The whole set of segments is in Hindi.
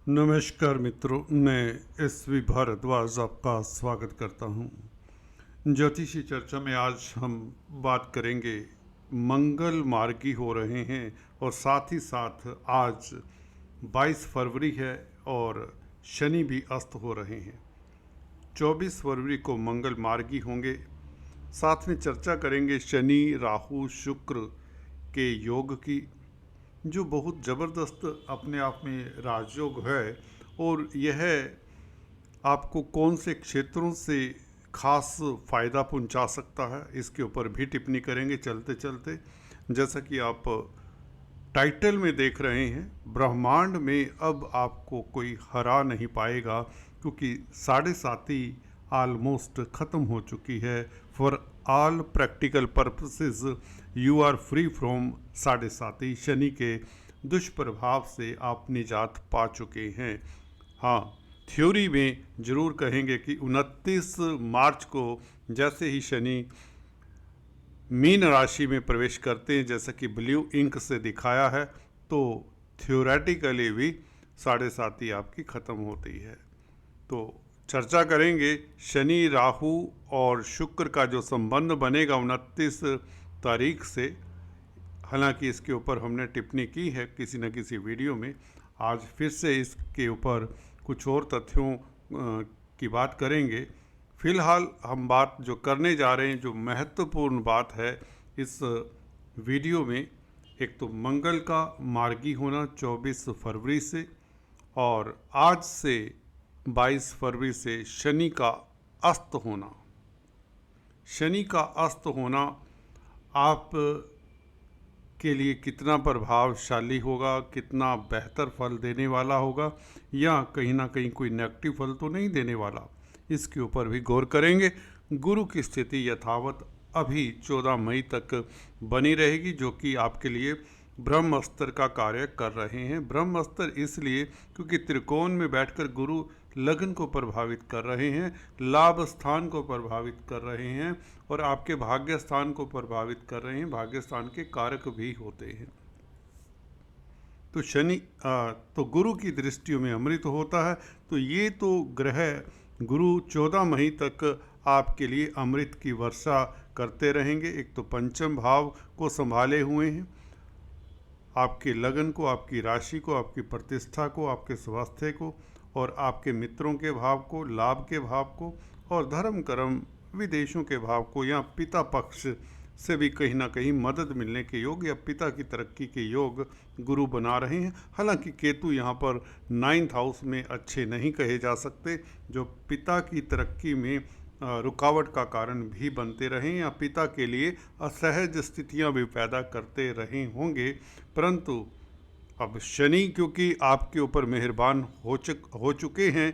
नमस्कार मित्रों, मैं एस.वी. भारद्वाज आपका स्वागत करता हूं। ज्योतिषी चर्चा में आज हम बात करेंगे, मंगल मार्गी हो रहे हैं और साथ ही साथ आज 22 फरवरी है और शनि भी अस्त हो रहे हैं। 24 फरवरी को मंगल मार्गी होंगे। साथ में चर्चा करेंगे शनि राहु शुक्र के योग की, जो बहुत ज़बरदस्त अपने आप में राजयोग है और यह आपको कौन से क्षेत्रों से खास फ़ायदा पहुंचा सकता है, इसके ऊपर भी टिप्पणी करेंगे चलते चलते। जैसा कि आप टाइटल में देख रहे हैं, ब्रह्मांड में अब आपको कोई हरा नहीं पाएगा, क्योंकि 7.5 ऑलमोस्ट ख़त्म हो चुकी है। For all practical purposes you are free from 7.5 Shani के दुष्प्रभाव से आप निजात पा चुके हैं। हाँ, थ्योरी में ज़रूर कहेंगे कि 29 मार्च को जैसे ही शनि मीन राशि में प्रवेश करते हैं, जैसा कि ब्लू इंक से दिखाया है, तो थ्योरेटिकली भी 7.5 आपकी ख़त्म होती है। तो चर्चा करेंगे शनि राहु और शुक्र का जो संबंध बनेगा 29 तारीख से। हालांकि इसके ऊपर हमने टिप्पणी की है किसी न किसी वीडियो में। आज फिर से इसके ऊपर कुछ और तथ्यों की बात करेंगे। फ़िलहाल हम बात जो करने जा रहे हैं, जो महत्वपूर्ण बात है इस वीडियो में, एक तो मंगल का मार्गी होना 24 फरवरी से, और आज से 22 फरवरी से शनि का अस्त होना। शनि का अस्त होना आप के लिए कितना प्रभावशाली होगा, कितना बेहतर फल देने वाला होगा, या कहीं ना कहीं कोई नेगेटिव फल तो नहीं देने वाला, इसके ऊपर भी गौर करेंगे। गुरु की स्थिति यथावत अभी 14 मई तक बनी रहेगी, जो कि आपके लिए ब्रह्मस्त्र का कार्य कर रहे हैं। ब्रह्मस्त्र इसलिए क्योंकि त्रिकोण में बैठकर गुरु लग्न को प्रभावित कर रहे हैं, लाभ स्थान को प्रभावित कर रहे हैं और आपके भाग्य स्थान को प्रभावित कर रहे हैं। भाग्य स्थान के कारक भी होते हैं। तो शनि तो गुरु की दृष्टियों में अमृत होता है। तो ये तो ग्रह गुरु 14 मई तक आपके लिए अमृत की वर्षा करते रहेंगे। एक तो पंचम भाव को संभाले हुए हैं, आपके लगन को, आपकी राशि को, आपकी प्रतिष्ठा को, आपके स्वास्थ्य को, और आपके मित्रों के भाव को, लाभ के भाव को, और धर्म कर्म विदेशों के भाव को, या पिता पक्ष से भी कहीं ना कहीं मदद मिलने के योग या पिता की तरक्की के योग गुरु बना रहे हैं। हालांकि केतु यहाँ पर 9th हाउस में अच्छे नहीं कहे जा सकते, जो पिता की तरक्की में रुकावट का कारण भी बनते रहें या पिता के लिए असहज स्थितियां भी पैदा करते रहे होंगे। परंतु अब शनि क्योंकि आपके ऊपर मेहरबान हो चुके हैं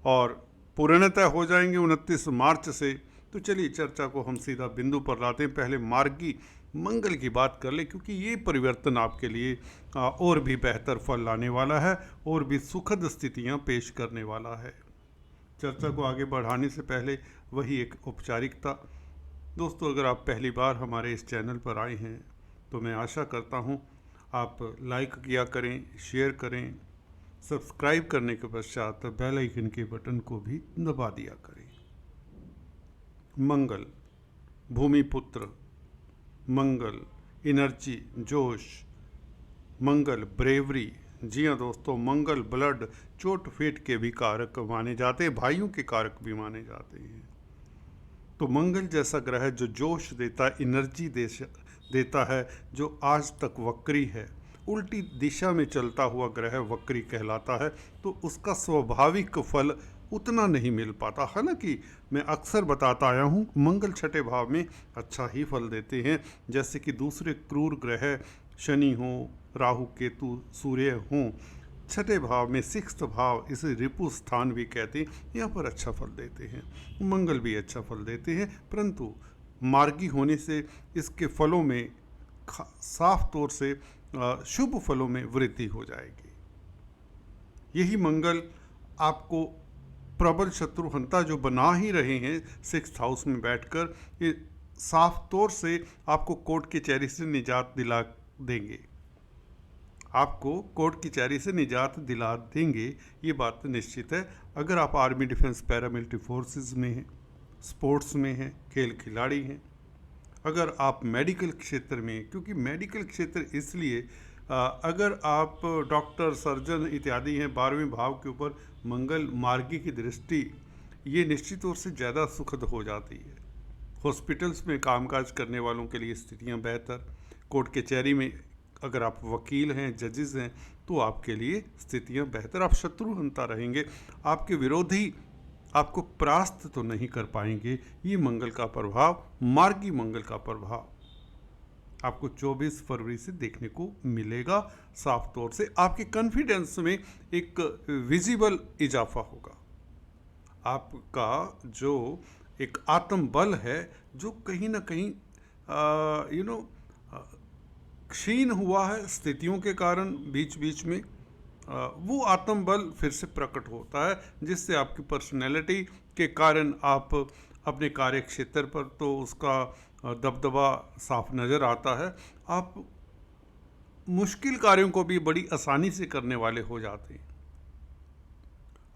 और पूर्णतः हो जाएंगे 29 मार्च से, तो चलिए चर्चा को हम सीधा बिंदु पर लाते हैं। पहले मार्गी मंगल की बात कर ले, क्योंकि ये परिवर्तन आपके लिए और भी बेहतर फल लाने वाला है और भी सुखद स्थितियां पेश करने वाला है। चर्चा को आगे बढ़ाने से पहले वही एक औपचारिकता। दोस्तों, अगर आप पहली बार हमारे इस चैनल पर आए हैं तो मैं आशा करता हूं आप लाइक किया करें, शेयर करें, सब्सक्राइब करने के पश्चात बेल आइकन के बटन को भी दबा दिया करें। मंगल भूमिपुत्र, मंगल एनर्जी, जोश, मंगल ब्रेवरी। जी हाँ दोस्तों, मंगल ब्लड, चोट फेट के भी कारक माने जाते हैं, भाइयों के कारक भी माने जाते हैं। तो मंगल जैसा ग्रह जो जोश देता है, एनर्जी देता है, जो आज तक वक्री है, उल्टी दिशा में चलता हुआ ग्रह वक्री कहलाता है, तो उसका स्वाभाविक फल उतना नहीं मिल पाता। हालांकि मैं अक्सर बताता आया हूँ, मंगल छठे भाव में अच्छा ही फल देते हैं। जैसे कि दूसरे क्रूर ग्रह शनि हो, राहु केतु सूर्य हों, छठे भाव में 6th भाव, इसे रिपु स्थान भी कहते हैं, यहाँ पर अच्छा फल देते हैं। मंगल भी अच्छा फल देते हैं, परंतु मार्गी होने से इसके फलों में साफ तौर से शुभ फलों में वृद्धि हो जाएगी। यही मंगल आपको प्रबल शत्रुहंता जो बना ही रहे हैं 6th हाउस में बैठकर, ये साफ तौर से आपको कोर्ट कचहरी से निजात दिला देंगे। आपको कोर्ट कचहरी से निजात दिला देंगे, ये बात तो निश्चित है। अगर आप आर्मी, डिफेंस, पैरामिलिट्री फोर्सेस में हैं, स्पोर्ट्स में हैं, खेल खिलाड़ी हैं, अगर आप मेडिकल क्षेत्र में, क्योंकि मेडिकल क्षेत्र इसलिए अगर आप डॉक्टर, सर्जन इत्यादि हैं, 12वें भाव के ऊपर मंगल मार्गी की दृष्टि, ये निश्चित तौर से ज़्यादा सुखद हो जाती है। हॉस्पिटल्स में कामकाज करने वालों के लिए स्थितियां बेहतर, कोर्ट कचहरी में अगर आप वकील हैं, जजेस हैं, तो आपके लिए स्थितियां बेहतर। आप शत्रुहंता रहेंगे, आपके विरोधी आपको परास्त तो नहीं कर पाएंगे। ये मंगल का प्रभाव, मार्गी मंगल का प्रभाव आपको 24 फरवरी से देखने को मिलेगा। साफ तौर से आपके कॉन्फिडेंस में एक विजिबल इजाफा होगा। आपका जो एक आत्मबल है, जो कहीं ना कहीं क्षीण हुआ है स्थितियों के कारण बीच बीच में, वो आत्मबल फिर से प्रकट होता है, जिससे आपकी पर्सनैलिटी के कारण आप अपने कार्य क्षेत्र पर तो उसका दबदबा साफ नज़र आता है। आप मुश्किल कार्यों को भी बड़ी आसानी से करने वाले हो जाते हैं।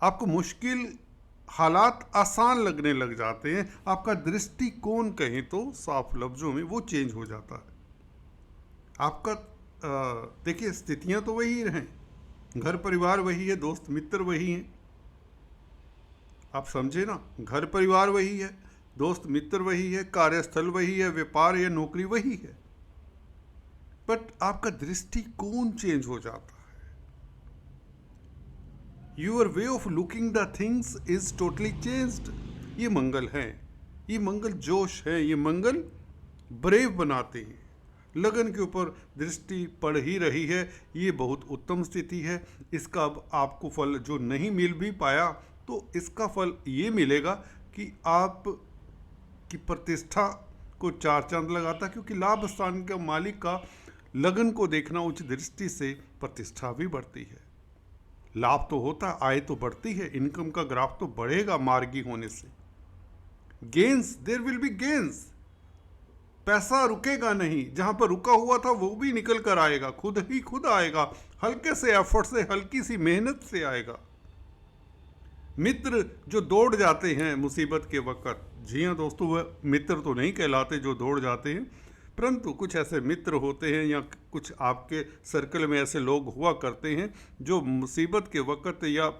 आपको मुश्किल हालात आसान लगने लग जाते हैं। आपका दृष्टिकोण कहें तो साफ लफ्ज़ों में वो चेंज हो जाता है। आपका देखिए, स्थितियां तो वही रहें, घर परिवार वही है, दोस्त मित्र वही हैं, आप समझे ना, घर परिवार वही है, दोस्त मित्र वही है, कार्यस्थल वही है, व्यापार या नौकरी वही है, बट आपका दृष्टिकोण चेंज हो जाता है। Your way of looking the things is totally changed. ये मंगल है, ये मंगल जोश है, ये मंगल ब्रेव बनाते हैं। लगन के ऊपर दृष्टि पड़ ही रही है, ये बहुत उत्तम स्थिति है। इसका अब आपको फल जो नहीं मिल भी पाया, तो इसका फल ये मिलेगा कि आप की प्रतिष्ठा को चार चांद लगाता, क्योंकि लाभ स्थान के मालिक का लगन को देखना उच्च दृष्टि से प्रतिष्ठा भी बढ़ती है, लाभ तो होता, आय तो बढ़ती है, इनकम का ग्राफ तो बढ़ेगा मार्गी होने से। Gains, there will be gains, पैसा रुकेगा नहीं, जहां पर रुका हुआ था वो भी निकल कर आएगा, खुद ही खुद आएगा, हल्के से एफर्ट से, हल्की सी मेहनत से आएगा। मित्र जो दौड़ जाते हैं मुसीबत के वक्त, जी हाँ दोस्तों, वह मित्र तो नहीं कहलाते जो दौड़ जाते हैं, परंतु कुछ ऐसे मित्र होते हैं या कुछ आपके सर्कल में ऐसे लोग हुआ करते हैं जो मुसीबत के वक्त या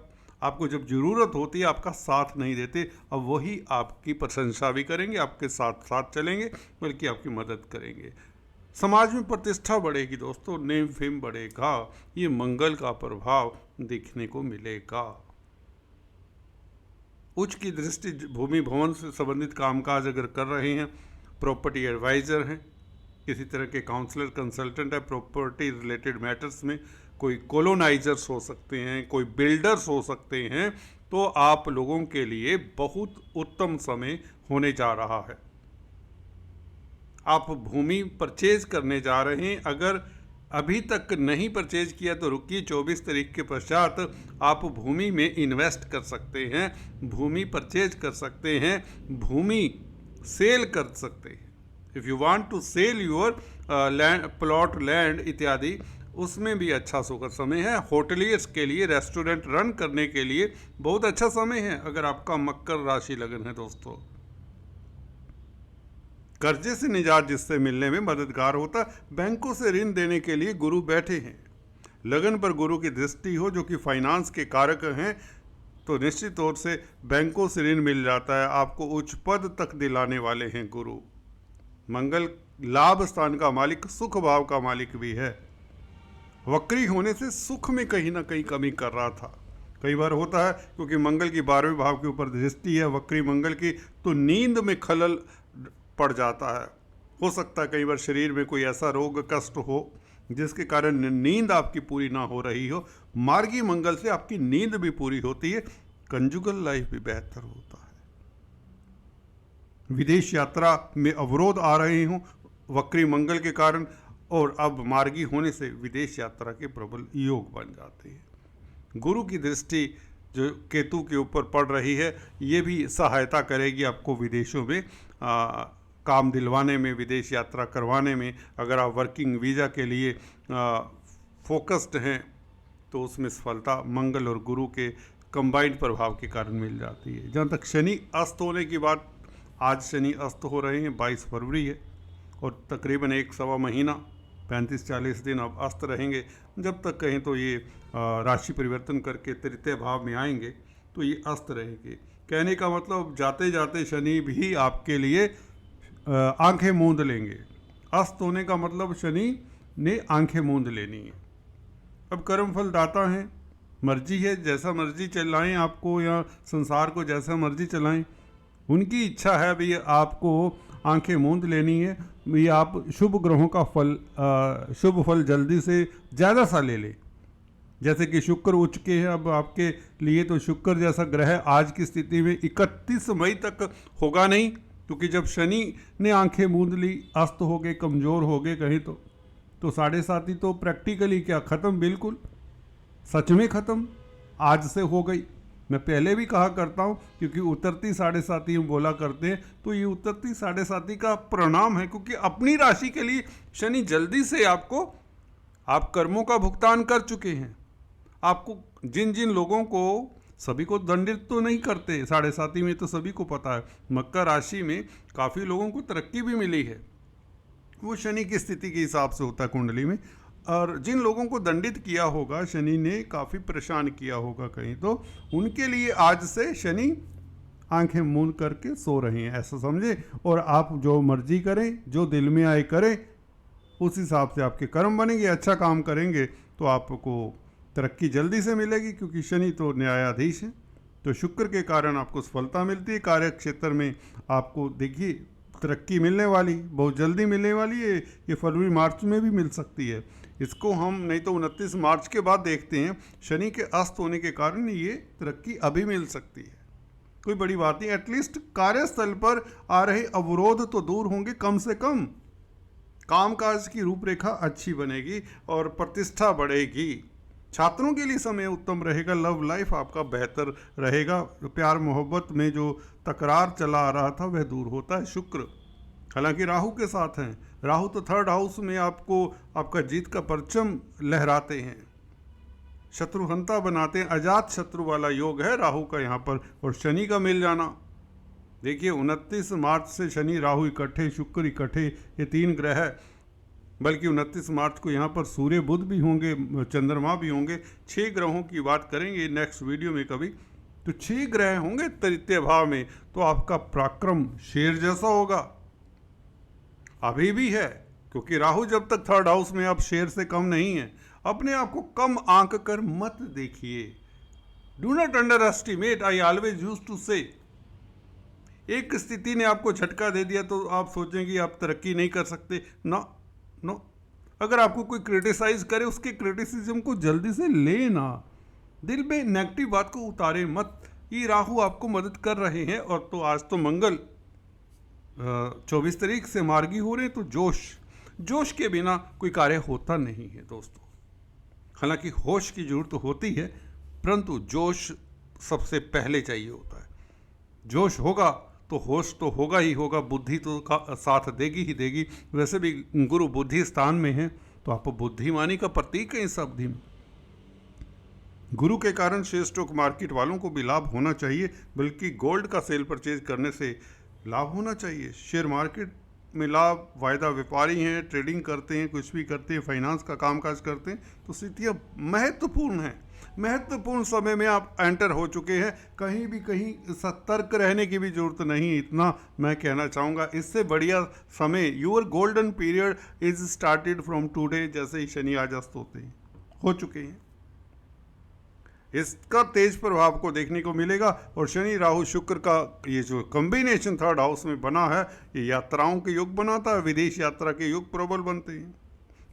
आपको जब ज़रूरत होती है आपका साथ नहीं देते। अब वही आपकी प्रशंसा भी करेंगे, आपके साथ साथ चलेंगे, बल्कि आपकी मदद करेंगे। समाज में प्रतिष्ठा बढ़ेगी दोस्तों, नेम फेम बढ़ेगा। ये मंगल का प्रभाव देखने को मिलेगा। उच्च की दृष्टि भूमि भवन से संबंधित कामकाज अगर कर रहे हैं, प्रॉपर्टी एडवाइज़र हैं, किसी तरह के काउंसलर, कंसल्टेंट है प्रॉपर्टी रिलेटेड मैटर्स में, कोई कॉलोनाइजर्स हो सकते हैं, कोई बिल्डर्स हो सकते हैं, तो आप लोगों के लिए बहुत उत्तम समय होने जा रहा है। आप भूमि परचेज करने जा रहे हैं, अगर अभी तक नहीं परचेज किया तो रुकिए, 24 तारीख के पश्चात आप भूमि में इन्वेस्ट कर सकते हैं, भूमि परचेज कर सकते हैं, भूमि सेल कर सकते हैं। If you want to sell your land, plot, land इत्यादि, उसमें भी अच्छा सुखद समय है। होटलियर्स के लिए, रेस्टोरेंट रन करने के लिए बहुत अच्छा समय है, अगर आपका मकर राशि लगन है दोस्तों। कर्जे से निजात जिससे मिलने में मददगार होता, बैंकों से ऋण देने के लिए गुरु बैठे हैं। लगन पर गुरु की दृष्टि हो, जो कि फाइनेंस के कारक हैं, तो निश्चित तौर से बैंकों से ऋण मिल जाता है। आपको उच्च पद तक दिलाने वाले हैं गुरु। मंगल लाभ स्थान का मालिक, सुख भाव का मालिक भी है। वक्री होने से सुख में कहीं ना कहीं कमी कर रहा था, कई बार होता है, क्योंकि मंगल की 12वें भाव के ऊपर दृष्टि है वक्री मंगल की, तो नींद में खलल पड़ जाता है। हो सकता है कई बार शरीर में कोई ऐसा रोग कष्ट हो जिसके कारण नींद आपकी पूरी ना हो रही हो। मार्गी मंगल से आपकी नींद भी पूरी होती है, कंजुगल लाइफ भी बेहतर होता है। विदेश यात्रा में अवरोध आ रहे हों वक्री मंगल के कारण, और अब मार्गी होने से विदेश यात्रा के प्रबल योग बन जाते हैं। गुरु की दृष्टि जो केतु के ऊपर पड़ रही है, ये भी सहायता करेगी आपको विदेशों में काम दिलवाने में, विदेश यात्रा करवाने में। अगर आप वर्किंग वीज़ा के लिए फोकस्ड हैं तो उसमें सफलता मंगल और गुरु के कंबाइंड प्रभाव के कारण मिल जाती है। जहाँ तक शनि अस्त होने की बात, आज शनि अस्त हो रहे हैं, 22 फरवरी है और तकरीबन 1 सवा महीना 35-40 दिन अब अस्त रहेंगे। जब तक कहें तो ये राशि परिवर्तन करके तृतीय भाव में आएंगे तो ये अस्त रहेंगे। कहने का मतलब जाते जाते शनि भी आपके लिए आंखें मूंद लेंगे। अस्त होने का मतलब शनि ने आंखें मूंद लेनी है। अब कर्मफल दाता हैं, मर्जी है जैसा मर्जी चलाएं आपको या संसार को जैसा मर्जी चलाएं, उनकी इच्छा है भी आपको आंखें मूंद लेनी है भी आप शुभ ग्रहों का फल शुभ फल जल्दी से ज़्यादा सा ले लें। जैसे कि शुक्र उच्च के है अब आपके लिए, तो शुक्र जैसा ग्रह आज की स्थिति में 31 मई तक होगा नहीं, क्योंकि जब शनि ने आंखें मूंद ली, अस्त हो गए, कमज़ोर हो गए कहीं तो 7.5 तो प्रैक्टिकली क्या ख़त्म, बिल्कुल सच में ख़त्म आज से हो गई। मैं पहले भी कहा करता हूँ, क्योंकि उतरती 7.5 हम बोला करते हैं, तो ये उतरती 7.5 का परिणाम है, क्योंकि अपनी राशि के लिए शनि जल्दी से आपको, आप कर्मों का भुगतान कर चुके हैं। आपको जिन जिन लोगों को, सभी को दंडित तो नहीं करते, 7.5 में तो सभी को पता है, मकर राशि में काफ़ी लोगों को तरक्की भी मिली है, वो शनि की स्थिति के हिसाब से होता है कुंडली में। और जिन लोगों को दंडित किया होगा, शनि ने काफ़ी परेशान किया होगा कहीं, तो उनके लिए आज से शनि आंखें मूंद करके सो रहे हैं, ऐसा समझे। और आप जो मर्जी करें, जो दिल में आए करें, उस हिसाब से आपके कर्म बनेंगे। अच्छा काम करेंगे तो आपको तरक्की जल्दी से मिलेगी, क्योंकि शनि तो न्यायाधीश है। तो शुक्र के कारण आपको सफलता मिलती है। कार्य क्षेत्र में आपको देखिए तरक्की मिलने वाली, बहुत जल्दी मिलने वाली है। ये फरवरी मार्च में भी मिल सकती है। इसको हम नहीं तो 29 मार्च के बाद देखते हैं। शनि के अस्त होने के कारण ये तरक्की अभी मिल सकती है, कोई बड़ी बात नहीं। एटलीस्ट कार्यस्थल पर आ रहे अवरोध तो दूर होंगे, कम से कम कामकाज की रूपरेखा अच्छी बनेगी और प्रतिष्ठा बढ़ेगी। छात्रों के लिए समय उत्तम रहेगा। लव लाइफ आपका बेहतर रहेगा। प्यार मोहब्बत में जो तकरार चला आ रहा था वह दूर होता है। शुक्र हालांकि राहु के साथ हैं, राहु तो 3rd हाउस में आपको आपका जीत का परचम लहराते हैं, शत्रुहंता बनाते हैं। अजात शत्रु वाला योग है राहु का यहाँ पर। और शनि का मिल जाना, देखिए 29 मार्च से शनि राहु इकट्ठे, शुक्र इकट्ठे, ये 3 ग्रह है। बल्कि 29 मार्च को यहाँ पर सूर्य बुध भी होंगे, चंद्रमा भी होंगे। 6 ग्रहों की बात करेंगे नेक्स्ट वीडियो में कभी। तो 6 ग्रह होंगे तृतीय भाव में, तो आपका पराक्रम शेर जैसा होगा। अभी भी है, क्योंकि राहु जब तक 3rd हाउस में, आप शेर से कम नहीं है। अपने आप को कम आंक कर मत देखिए। Do not underestimate, I always use to say. एक स्थिति ने आपको झटका दे दिया तो आप सोचें कि आप तरक्की नहीं कर सकते। नो, अगर आपको कोई क्रिटिसाइज करे, उसके क्रिटिसिज्म को जल्दी से लेना, दिल में नेगेटिव बात को उतारे मत। ये राहु आपको मदद कर रहे हैं। और तो आज तो मंगल 24 तारीख से मार्गी हो रहे हैं, तो जोश के बिना कोई कार्य होता नहीं है दोस्तों। हालांकि होश की जरूरत तो होती है, परंतु जोश सबसे पहले चाहिए होता है। जोश होगा तो होश तो होगा ही होगा, बुद्धि तो साथ देगी ही देगी। वैसे भी गुरु बुद्धि स्थान में है, तो आप बुद्धिमानी का प्रतीक है इस अवधि में। गुरु के कारण शेयर स्टॉक मार्केट वालों को भी लाभ होना चाहिए, बल्कि गोल्ड का सेल परचेज करने से लाभ होना चाहिए। शेयर मार्केट में लाभ, वायदा व्यापारी हैं, ट्रेडिंग करते हैं, कुछ भी करते हैं, फाइनेंस का कामकाज करते हैं, तो स्थितियाँ महत्वपूर्ण हैं। महत्वपूर्ण समय में आप एंटर हो चुके हैं। कहीं सतर्क रहने की भी जरूरत नहीं, इतना मैं कहना चाहूँगा। इससे बढ़िया समय, your golden period is started from today. जैसे ही शनि आज अस्त होते हैं, हो चुके हैं, इसका तेज प्रभाव को देखने को मिलेगा। और शनि राहु शुक्र का ये जो कॉम्बिनेशन 3rd हाउस में बना है, ये यात्राओं के योग बनाता है। विदेश यात्रा के योग प्रबल बनते हैं।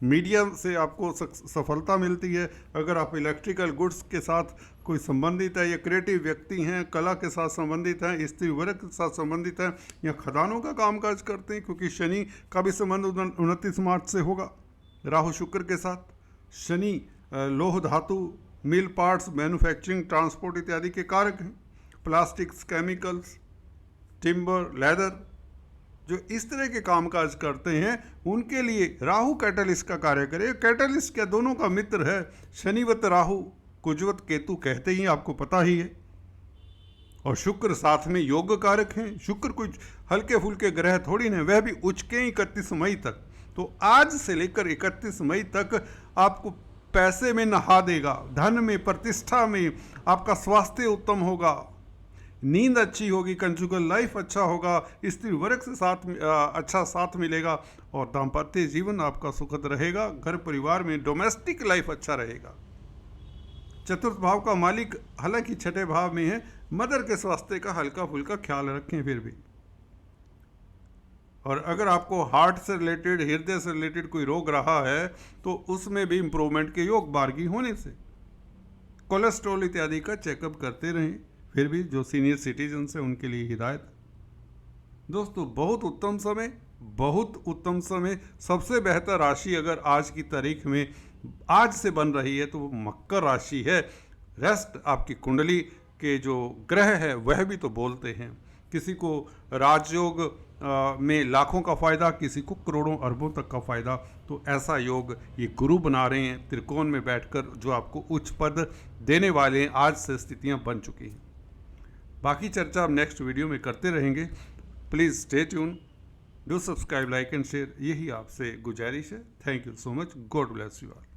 मीडिया से आपको सफलता मिलती है। अगर आप इलेक्ट्रिकल गुड्स के साथ कोई संबंधित है, या क्रिएटिव व्यक्ति हैं, कला के साथ संबंधित हैं, स्त्री वर्ग के साथ संबंधित हैं, या खदानों का कामकाज करते हैं, क्योंकि शनि का भी संबंध 29 मार्च से होगा राहु शुक्र के साथ। शनि लोह धातु, मिल पार्ट्स, मैन्युफैक्चरिंग, ट्रांसपोर्ट इत्यादि के कारक हैं। प्लास्टिक्स, केमिकल्स, टिम्बर, लेदर, जो इस तरह के कामकाज करते हैं उनके लिए राहु कैटलिस्ट का कार्य करे। कैटलिस्ट क्या दोनों का मित्र है, शनिवत राहु कुजवत केतु कहते ही आपको पता ही है। और शुक्र साथ में योग कारक हैं। शुक्र कुछ हल्के फुल्के ग्रह थोड़ी ना, वह भी उच्च के 31 मई तक। तो आज से लेकर 31 मई तक आपको पैसे में नहा देगा, धन में, प्रतिष्ठा में, आपका स्वास्थ्य उत्तम होगा, नींद अच्छी होगी, कंजुगल लाइफ अच्छा होगा, स्त्री वर्ग से अच्छा साथ मिलेगा और दाम्पत्य जीवन आपका सुखद रहेगा। घर परिवार में डोमेस्टिक लाइफ अच्छा रहेगा। चतुर्थ भाव का मालिक हालांकि छठे भाव में है, मदर के स्वास्थ्य का हल्का फुल्का ख्याल रखें फिर भी। और अगर आपको हार्ट से रिलेटेड, हृदय से रिलेटेड कोई रोग रहा है तो उसमें भी इम्प्रूवमेंट के योग मार्गी होने से। कोलेस्ट्रॉल इत्यादि का चेकअप करते रहें। फिर भी जो सीनियर सिटीजन है उनके लिए हिदायत। दोस्तों बहुत उत्तम समय, बहुत उत्तम समय। सबसे बेहतर राशि अगर आज की तारीख में आज से बन रही है तो वो मकर राशि है। रेस्ट आपकी कुंडली के जो ग्रह है वह भी तो बोलते हैं। किसी को राजयोग में लाखों का फ़ायदा, किसी को करोड़ों अरबों तक का फ़ायदा। तो ऐसा योग ये गुरु बना रहे हैं त्रिकोण में बैठकर, जो आपको उच्च पद देने वाले हैं। आज से स्थितियां बन चुकी हैं। बाकी चर्चा हम नेक्स्ट वीडियो में करते रहेंगे। Please stay tune, do subscribe, like and share, यही आपसे गुजारिश है। Thank you so much. God bless you all.